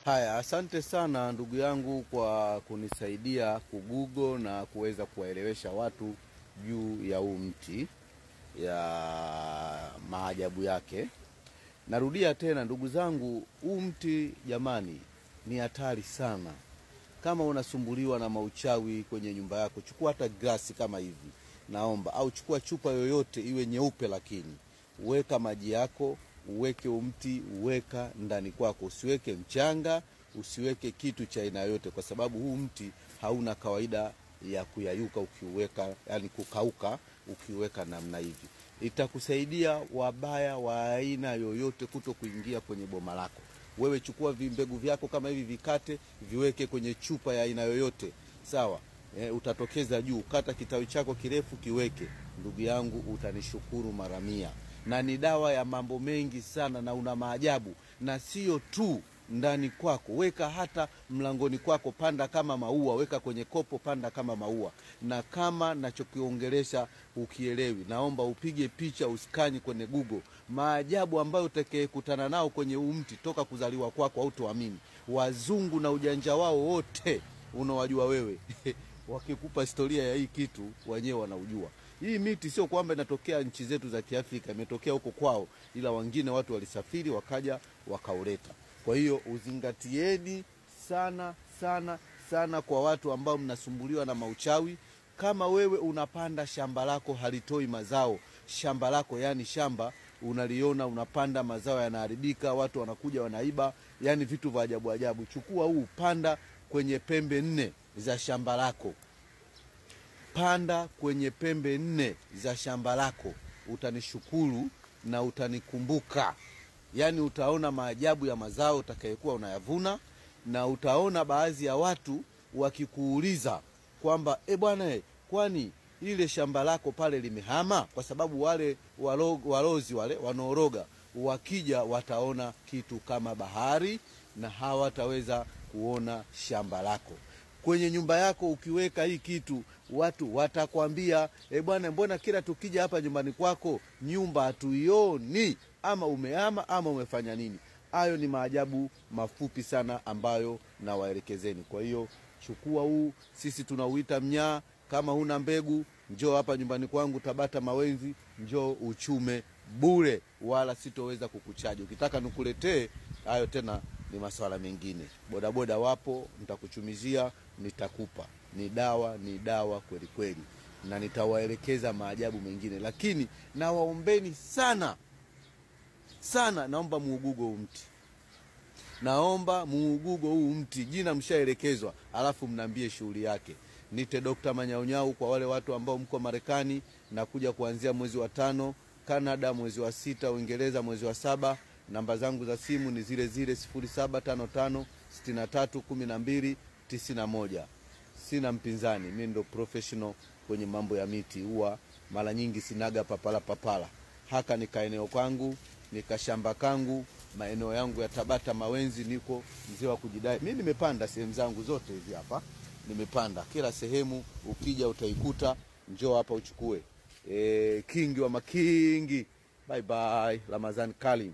Haya, asante sana ndugu yangu kwa kunisaidia kugoogle na kuweza kuwaelewesha watu juu ya huu mti ya maajabu yake. Narudia tena ndugu zangu, huu mti jamani ni hatari sana. Kama unasumbuliwa na mauchawi kwenye nyumba yako, chukua hata glasi kama hivi, naomba, au chukua chupa yoyote iwe nyeupe, lakini uweka maji yako, uweke mti, uweka ndani kwako, usiweke mchanga, usiweke kitu cha aina yote, kwa sababu huu mti hauna kawaida ya kuyayuka ukiuweka, yani kukauka ukiuweka namna hivi. Itakusaidia wabaya wa aina yoyote kuto kuingia kwenye boma lako. Wewe chukua vimbegu vyako kama hivi, vikate, viweke kwenye chupa ya aina yoyote, sawa? Utatokeza juu, kata kitawi chako kirefu kiweke. Ndugu yangu, utanishukuru mara 100. Na ni dawa ya mambo mengi sana, na una maajabu. Na sio tu ndani kwako, weka hata mlangoni kwako, panda kama maua, weka kwenye kopo, panda kama maua. Na kama nachokiongelesha ukielewi, naomba upige picha, uskani kwenye Google. Maajabu ambayo utakayekutana nao kwenye mti toka kuzaliwa kwako hautoamini. Wazungu na ujanja wao wote unawajua wewe. Wakikupa historia ya hii kitu, wenyewe wanaujua. Hii miti sio kwamba inatokea nchi zetu za Kiafrika, imetokea huko kwao, ila wengine watu walisafiri wakaja wakauleta. Kwa hiyo uzingatieni sana sana sana kwa watu ambao mnasumbuliwa na mauchawi. Kama wewe unapanda shamba lako halitoi mazao, shamba lako yani shamba unaliona unapanda mazao yanaharibika, watu wanakuja wanaiba, yani vitu vya ajabu ajabu, chukua huu, panda kwenye pembe 4 za shamba lako. Panda kwenye pembe 4 za shamba lako, utanishukuru na utanikumbuka. Yani utaona maajabu ya mazao utakayekuwa unayavuna, na utaona baadhi ya watu wakikuuliza kwamba bwana, kwani ile shamba lako pale limehama? Kwa sababu wale walozi wale wanaoroga wakija wataona kitu kama bahari, na hawataweza kuona shamba lako. Kwenye nyumba yako ukiweka hii kitu, watu watakwambia bwana, mbona kila tukija hapa nyumbani kwako nyumba hatuioni, ama umehama ama umefanya nini? Hayo ni maajabu mafupi sana ambayo nawaelekezeni. Kwa hiyo chukua huu, sisi tunauita mnyaa. Kama huna mbegu, njoo hapa nyumbani kwangu Tabata Mawenzi, njoo uchume bure, wala sitoweza kukuchaji. Ukitaka nikuletee, hayo tena ni masuala mengine. Bodaboda wapo, nitakuchumizia, nitakupa. Ni dawa kweli kweli, na nitawaelekeza maajabu mengine. Lakini nawaombeni sana sana, naomba muugugo huu mti. Naomba muugugo huu mti, jina mshaelekezwa, alafu mnaambie shughuli yake. Nite Dr. Manyaunyau kwa wale watu ambao mko Marekani, na kuja kuanzia mwezi wa 5, Canada mwezi wa 6, Uingereza mwezi wa 7. Namba zangu za simu ni zile 0755 63 12 91. Sina mpinzani, mimi ndo professional kwenye mambo ya miti. Huwa mara nyingi sinaga papala. Haka ni kaeneo kwangu, ni kashamba kangu, maeneo yangu ya Tabata Mawenzi, niko mzee wa kujidai. Mimi nimepanda sehemu zangu zote hizi hapa. Nimepanda kila sehemu, ukija utaikuta, njoo hapa uchukue. Kingi wa makingi. Bye bye, Ramadhan Karim.